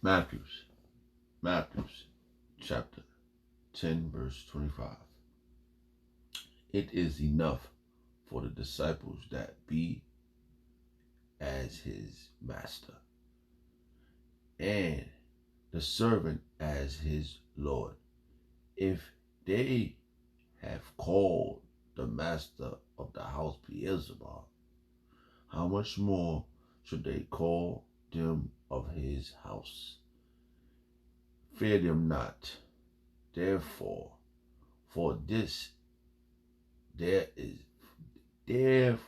Matthews chapter 10, verse 25. It is enough for the disciples that be as his master, and the servant as his Lord. If they have called the master of the house Beelzebub, how much more should they call them of his house? Fear them not, therefore, for this there is there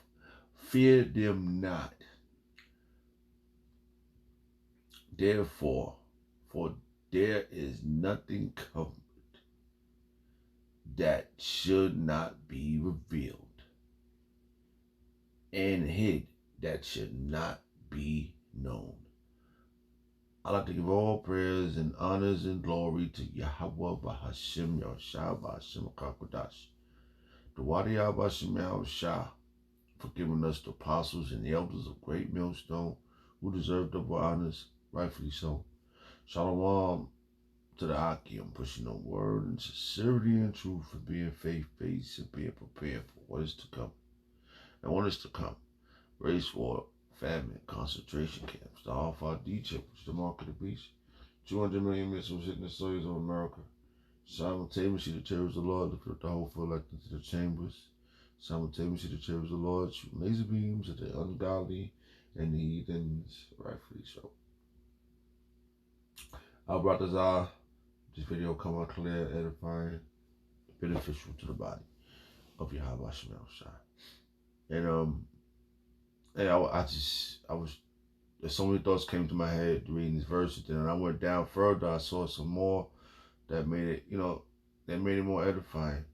fear them not, therefore, for there is nothing covered that should not be revealed, and hid that should not be known. I'd like to give all prayers and honors and glory to Yahweh Bahashim Yahushua Bahashim Kakodash. The Wadi Abashim Yahushua for giving us the apostles and the elders of Great Millstone who deserve the honors, rightfully so. Shalom to the Aki. I'm pushing the word and sincerity and truth for being faith-based and being prepared for what is to come. And what is to come? Race war, famine, concentration camps, the Alpha Egypt, the mark of the beast, 200 million missiles hitting the soils of America. Simultaneously, the terrors of the Lord lift up the hopeful elect into the chambers. Simultaneously, the terrors of the Lord shoot laser beams at the ungodly and the heathens, rightfully so. Our brothers are, this video come out clear, edifying, beneficial to the body of Yahweh Shemel Shai. And there's so many thoughts came to my head reading this verse. And then I went down further. I saw some more that made it, that made it more edifying.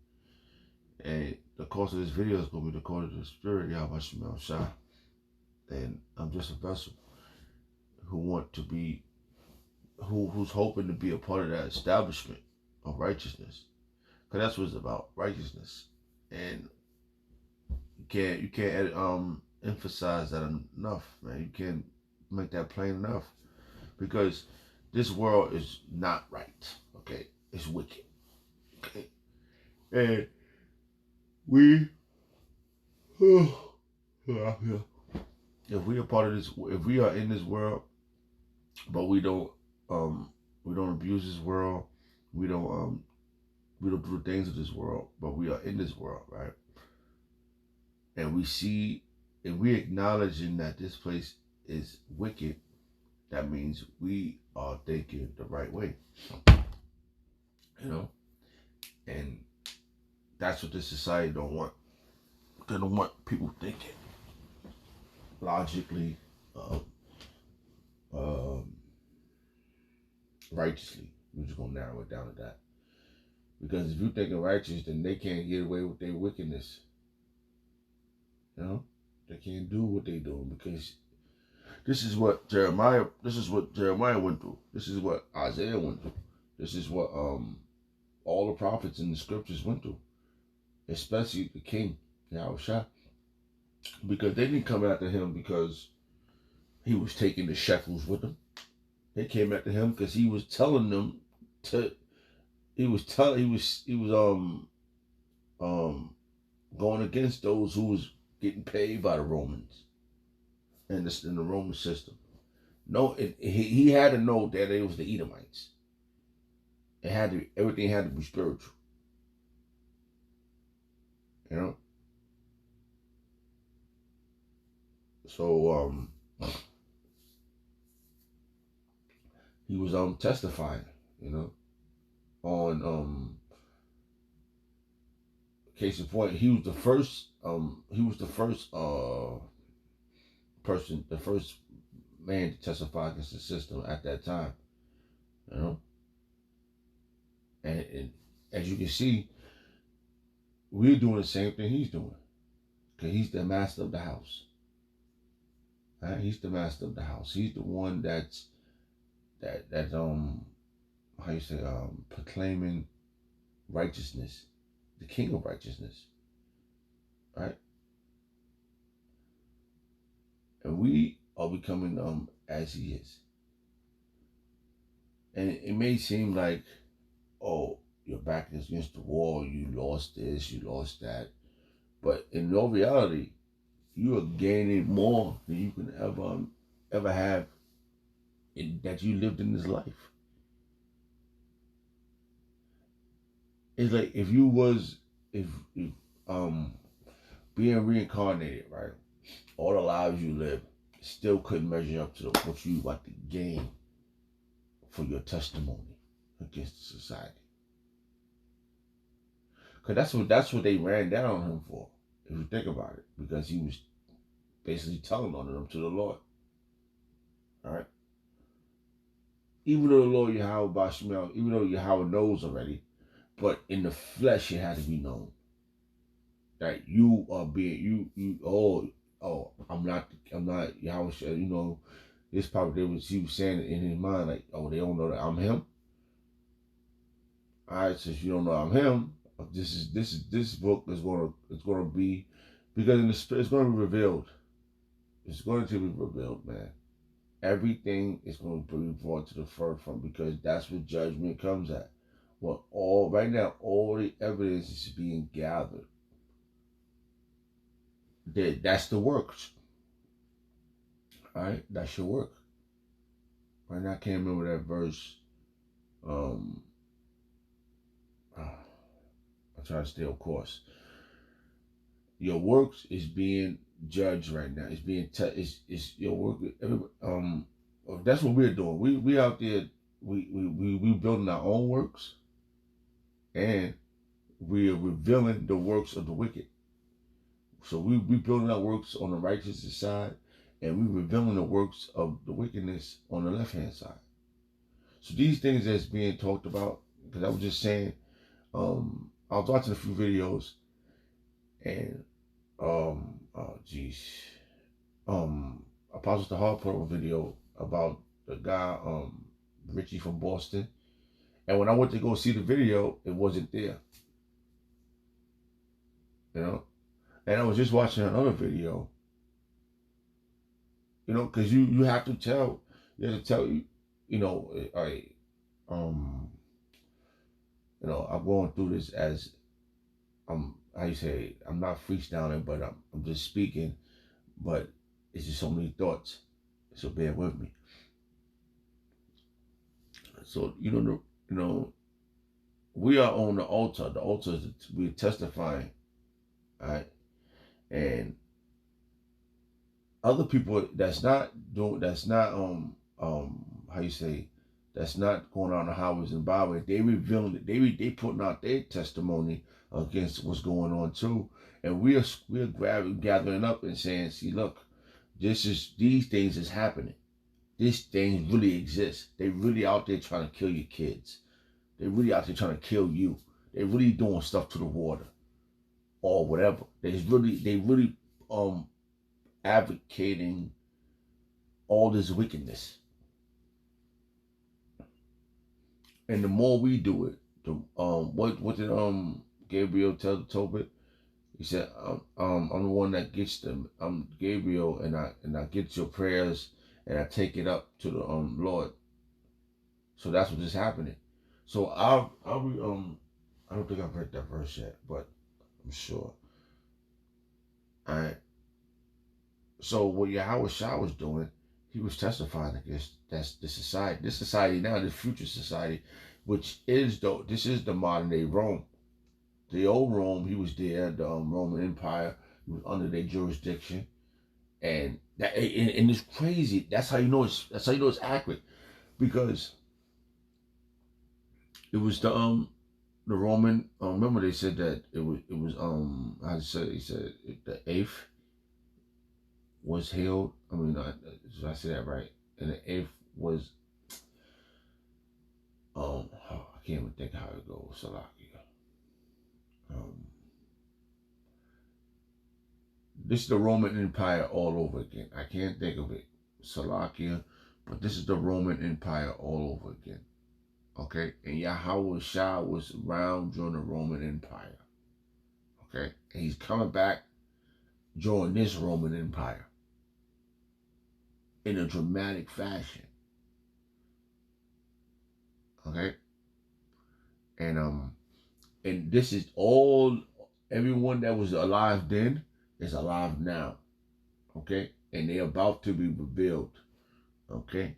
And the course of this video is going to be the course of the Spirit, Yahweh Shemel Shai. And I'm just a vessel who's hoping to be a part of that establishment of righteousness. Because that's what it's about, righteousness. And you can't emphasize that enough, man. You can't make that plain enough, because this world is not right. Okay, it's wicked. Okay, and we, if we are part of this, if we are in this world, but we don't abuse this world, we don't do the things of this world, but we are in this world, right? And we see, and we acknowledging that this place is wicked, that means we are thinking the right way. And that's what this society don't want. They don't want people thinking logically, righteously. We're just gonna narrow it down to that. Because if you're thinking righteous, then they can't get away with their wickedness. They can't do what they do, because this is what Jeremiah went through. This is what Isaiah went through. This is what all the prophets in the scriptures went through, especially the king, Yahushua, because they didn't come after him because he was taking the shekels with him. They came after him because he was telling them to. He was going against those who was getting paid by the Romans and in the Roman system. No, he had to know that it was the Edomites. Everything had to be spiritual. So he was testifying, on case in point, he was the first person, the first man to testify against the system at that time. And as you can see, we're doing the same thing he's doing, because he's the master of the house. Right? He's the master of the house. He's the one that's proclaiming righteousness, the king of righteousness, right? And we are becoming as he is. And it may seem like, oh, your back is against the wall, you lost this, you lost that. But in all reality, you are gaining more than you can ever have that you lived in this life. It's like if being reincarnated, right? All the lives you live still couldn't measure up to what you about to gain for your testimony against society. Because that's what they ran down on him for, if you think about it, because he was basically telling on them to the Lord. All right. Even though the Lord Yahweh Bashmel, even though Yahweh knows already, but in the flesh it had to be known that you are being I'm not Yahweh. This probably he was saying it in his mind like, oh, they don't know that I'm him. All right, since you don't know I'm him, this book is gonna be, because in the spirit it's gonna be revealed. It's going to be revealed, man. Everything is going to be brought to the forefront, because that's what judgment comes at. Well, right now, all the evidence is being gathered. That's the works. All right, that's your work. Right now, I can't remember that verse. I'm trying to stay on course. Your works is being judged right now. It's being it's your work. That's what we're doing. We out there. We building our own works, and we are revealing the works of the wicked. So we building our works on the righteous side, and we revealing the works of the wickedness on the left hand side. So these things that's being talked about, because I was just saying, I was watching a few videos, and Apostle the Hard put up a video about the guy Richie from Boston, and when I went to go see the video, it wasn't there. And I was just watching another video, because you have to tell, I'm going through this as I'm not freestyling, but I'm just speaking, but it's just so many thoughts, so bear with me. So we are on the altar. The altar is we're testifying, all right, and other people that's not that's not going on the highways and byways, they revealing it. They putting out their testimony against what's going on too, and we're gathering up and saying, see, look, these things is happening. These things really exist. They really out there trying to kill your kids. They really out there trying to kill you. They really doing stuff to the water or whatever. They really advocating all this wickedness. And the more we do it, what did Gabriel tell Tobit? He said, I'm the one that gets them. I'm Gabriel, and I get your prayers, and I take it up to the Lord. So that's what is happening. So I don't think I've read that verse yet, but I'm sure. All right. So what Yahweh Shah was doing, he was testifying against this society now, this future society, which is this is the modern day Rome. The old Rome, he was there, the Roman Empire, he was under their jurisdiction, and it's crazy. That's how you know it's accurate, because it was the Roman. Remember they said that it was he said the eighth was held. I mean, did I say that right? And the eighth was I can't even think how it goes. Salakia. This is the Roman Empire all over again. I can't think of it. Salakia, but this is the Roman Empire all over again. Okay, and Yahweh Shah was around during the Roman Empire. Okay, and he's coming back during this Roman Empire in a dramatic fashion. Okay, and this is all, everyone that was alive then is alive now. Okay, and they're about to be revealed. Okay,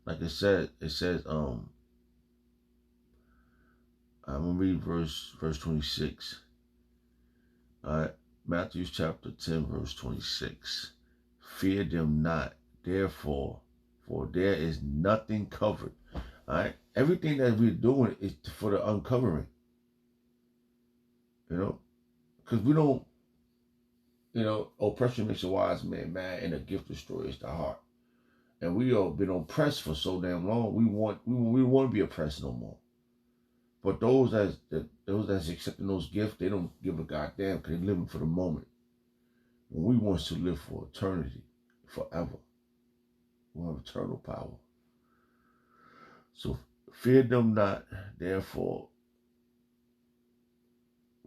like it says I'm gonna read verse 26. All right, Matthew chapter 10, verse 26. Fear them not, therefore, for there is nothing covered. All right, everything that we're doing is for the uncovering. You know, because we don't. You know, oppression makes a wise man mad, and a gift destroys the heart. And we all been oppressed for so damn long. We want to be oppressed no more. But those that's accepting those gifts, they don't give a goddamn because they're living for the moment. When we want to live for eternity, forever, we have eternal power. So fear them not, therefore,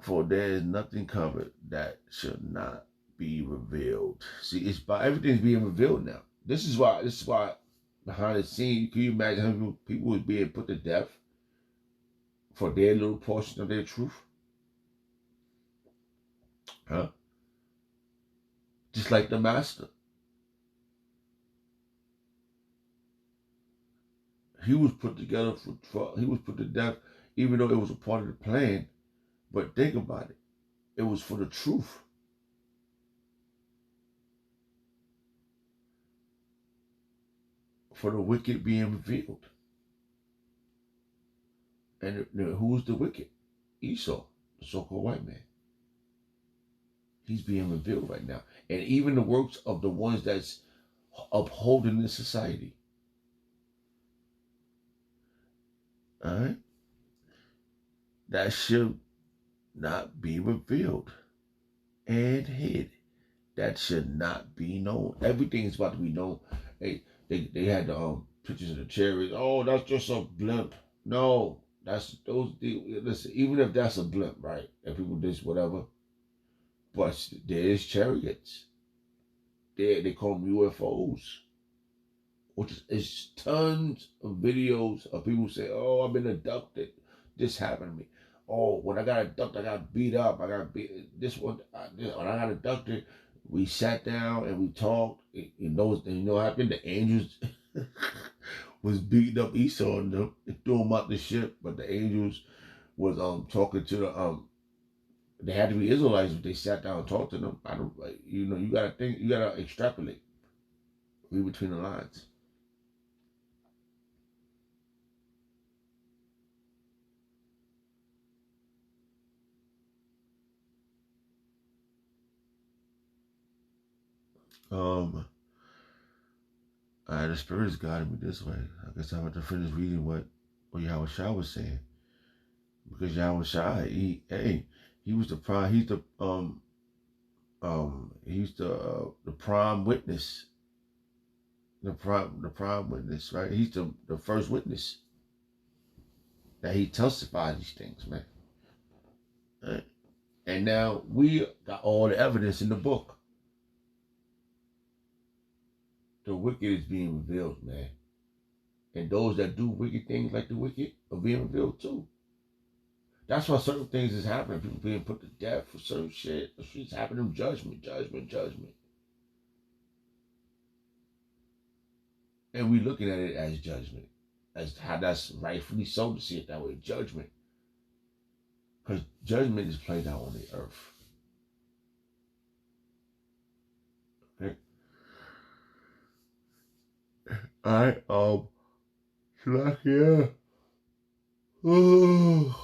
for there is nothing covered that should not be revealed. See, it's by everything's being revealed now. This is why behind the scene, can you imagine how people was being put to death for their little portion of their truth? Huh? Just like the master. He was put together he was put to death, even though it was a part of the plan. But think about it. It was for the truth. For the wicked being revealed. And who was the wicked? Esau, the so-called white man. He's being revealed right now. And even the works of the ones that's upholding this society. All right? That should not be revealed and hid. That should not be known. Everything is about to be known. They had the pictures of the chariots. Oh, that's just a blimp. No, listen, even if that's a blimp, right? If people just whatever, but there is chariots. They call them UFOs, which is tons of videos of people say, "Oh, I've been abducted. This happened to me. Oh, when I got abducted, I got beat up. I got beat. When I got abducted, we sat down and we talked. You know what happened? The angels was beating up Esau and them and threw him out the ship, but the angels was talking to the they had to be Israelites if they sat down and talked to them. I don't like, you gotta think, you gotta extrapolate, read between the lines. Um the spirit is guiding me this way. I guess I'm about to finish reading what Yahweh Shai was saying. Because Yahweh Shai, he was the prime, he's the prime witness. The prime witness, right? He's the first witness that he testified these things, man. Right? And now we got all the evidence in the book. The wicked is being revealed, man. And those that do wicked things like the wicked are being revealed too. That's why certain things is happening. People being put to death for certain shit. It's happening. Judgment. And we looking at it as judgment. As how that's rightfully so to see it that way. Judgment. Because judgment is played out on the earth. Okay. Alright, Shalakia. Oh.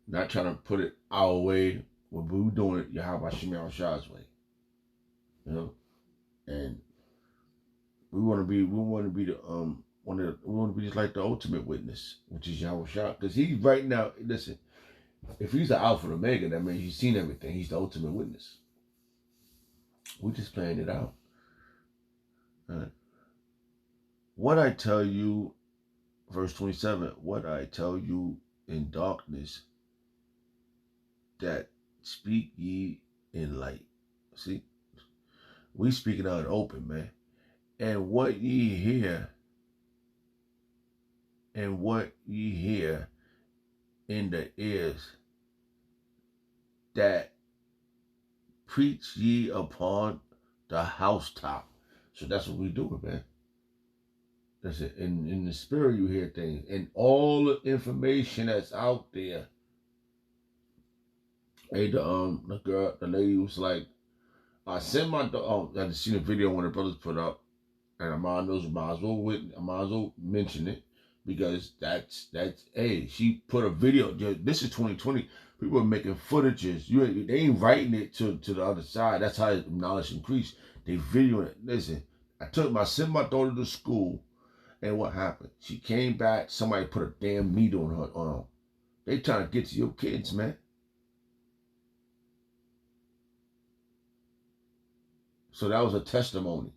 Not trying to put it our way, but we were doing it Yahweh Shemel Shah's way. You know? And we want to be the we want to be just like the ultimate witness, which is Yahweh Shah. Because he's right now, listen, if he's the Alpha and Omega, that means he's seen everything. He's the ultimate witness. We just playing it out. Right. What I tell you, verse 27, what I tell you in darkness, that speak ye in light. See? We speaking out in open, man. And what ye hear, and what ye hear in the ears, that preach ye upon the housetop. So that's what we doing, man. That's it. In the spirit, you hear things, and all the information that's out there. Hey, the girl, the lady was like, I sent my daughter. I just seen a video when the brothers put up, and I might as well mention it because that's hey, she put a video. This is 2020. People are making footages. They ain't writing it to the other side. That's how knowledge increased. They videoing it. Listen, I sent my daughter to school, and what happened? She came back. Somebody put a damn needle on her arm. They trying to get to your kids, man. So that was a testimony.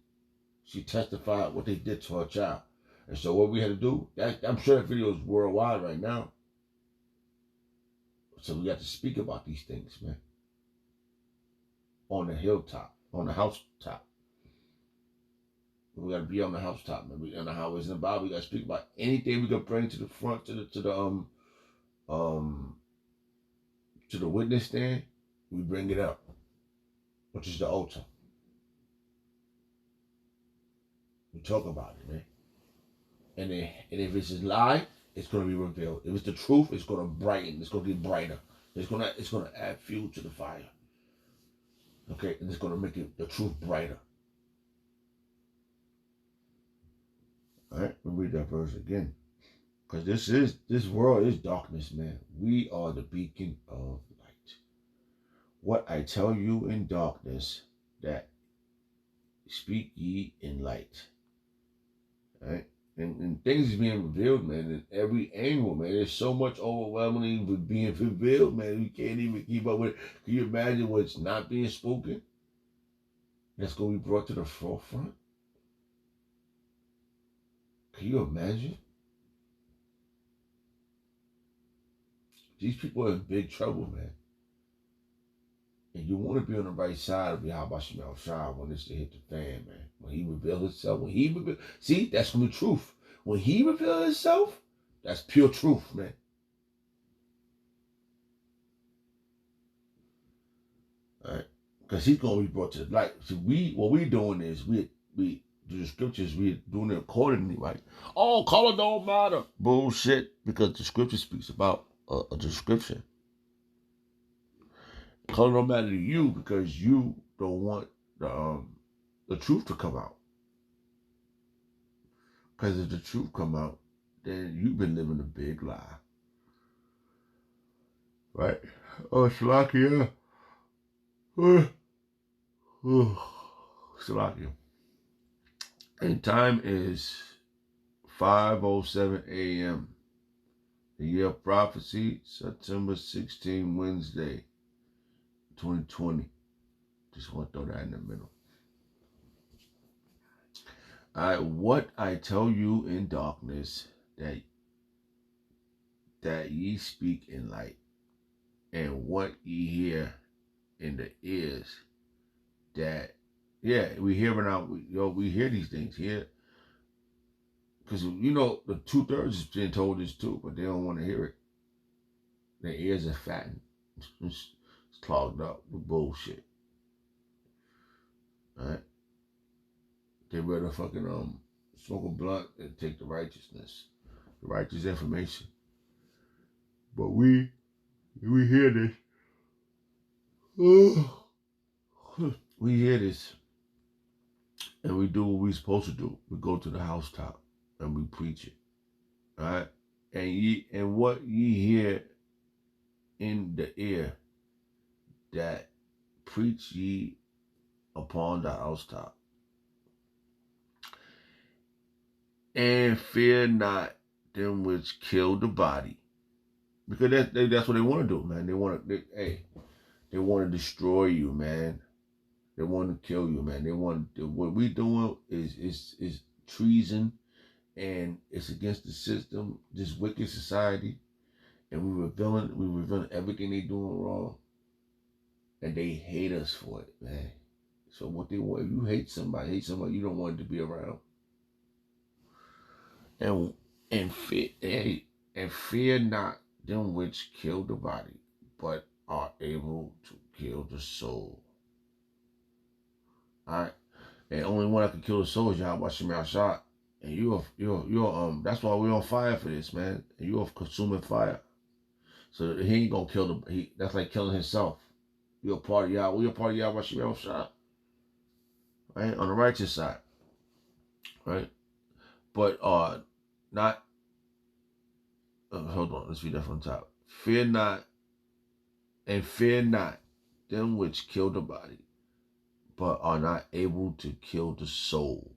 She testified what they did to her child. And so what we had to do, I'm sure that video is worldwide right now. So we got to speak about these things, man. On the hilltop, on the housetop. We got to be on the housetop, man. We on the highways in the Bible. We got to speak about anything we can bring to the front, to the witness stand. We bring it up, which is the altar. We talk about it, man. And if it's a lie, it's going to be revealed. If it's the truth, it's going to brighten. It's going to get brighter. It's going to add fuel to the fire. Okay, and it's going to make the truth brighter. All right, we'll read that verse again, because this world is darkness, man. We are the beacon of light. What I tell you in darkness, that speak ye in light. All right. And things is being revealed, man, in every angle, man. There's so much overwhelmingly being revealed, man. You can't even keep up with it. Can you imagine what's not being spoken? That's going to be brought to the forefront. Can you imagine? These people are in big trouble, man. And you want to be on the right side of Yahweh Shai when this to hit the fan, man. When he reveals himself, see, that's from the truth. When he reveals himself, that's pure truth, man. All right, because he's gonna be brought to the light. So what we doing is we do the scriptures. We doing it accordingly, right? Oh, color don't matter. Bullshit, because the scripture speaks about a description. Color don't matter to you because you don't want the truth to come out. Because if the truth come out, then you've been living a big lie. Right? Oh, Shalakia. Shalakia. And time is 5:07 a.m. The year of prophecy, September 16, Wednesday, 2020. Just want to throw that in the middle. What I tell you in darkness, that ye speak in light, and what ye hear in the ears, that, we hear it out. We hear these things here, because the 2/3 is being told this too, but they don't want to hear it. Their ears are fattened. It's clogged up with bullshit. All right. They rather fucking smoke a blunt and take the righteousness, the righteous information. But we hear this. We hear this, and we do what we're supposed to do. We go to the housetop and we preach it. All right, and what ye hear in the ear, that preach ye upon the housetop. And fear not them which kill the body, because that's what they want to do, man. They want to destroy you, man. They want to kill you, man. What we doing is treason, and it's against the system, this wicked society, and we revealing everything they doing wrong, and they hate us for it, man. So what they want, if you hate somebody you don't want to be around. And fear not them which kill the body, but are able to kill the soul. Alright? And only one that can kill the soul is Yahweh Shemel Shah. And you're that's why we're on fire for this, man. And you're consuming fire. So he ain't gonna kill that's like killing himself. You're a part of Yahweh. You're a part of Yahweh Shemel Shah. Right? On the righteous side. Right? But not hold on, let's read that from the top. Fear not them which kill the body, but are not able to kill the soul.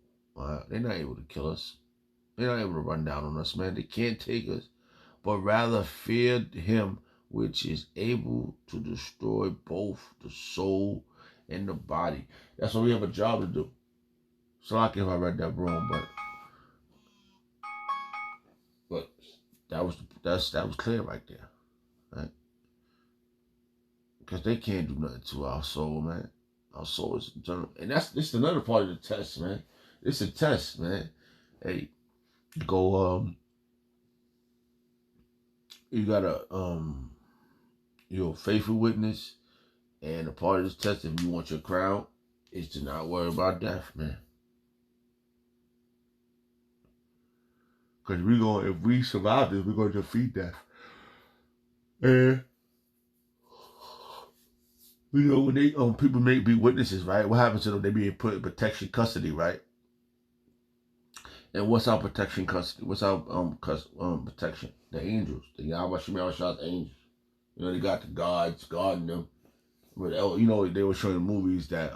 They're not able to kill us. They're not able to run down on us, man. They can't take us, but rather fear him which is able to destroy both the soul and the body. That's why we have a job to do. So I if I read that wrong, but that was clear right there, right? Because they can't do nothing to our soul, man. Our soul is eternal, and this another part of the test, man. It's a test, man. Hey, go you gotta you're a faithful witness, and a part of this test, if you want your crown, is to not worry about death, man. Because if we survive this, we're gonna defeat death. And you know when they people may be witnesses, right? What happens to them? They being put in protection custody, right? And what's our protection custody? What's our protection? The angels, the Yahweh Shemel Shah's angels. You know, they got the guards guarding them. But you know, they were showing movies that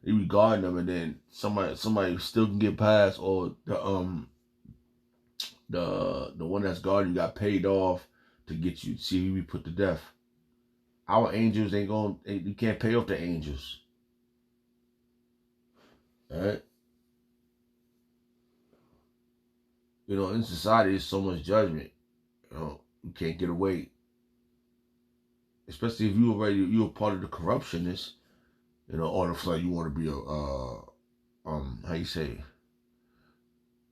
they be guarding them, and then somebody still can get past, or the one that's guarding you got paid off to get you see you be put to death. Our angels ain't going. You can't pay off the angels. All right. You know, in society, there's so much judgment. You know, you can't get away. Especially if you're part of the corruptionists. You know, on the flight, you want to be a how you say,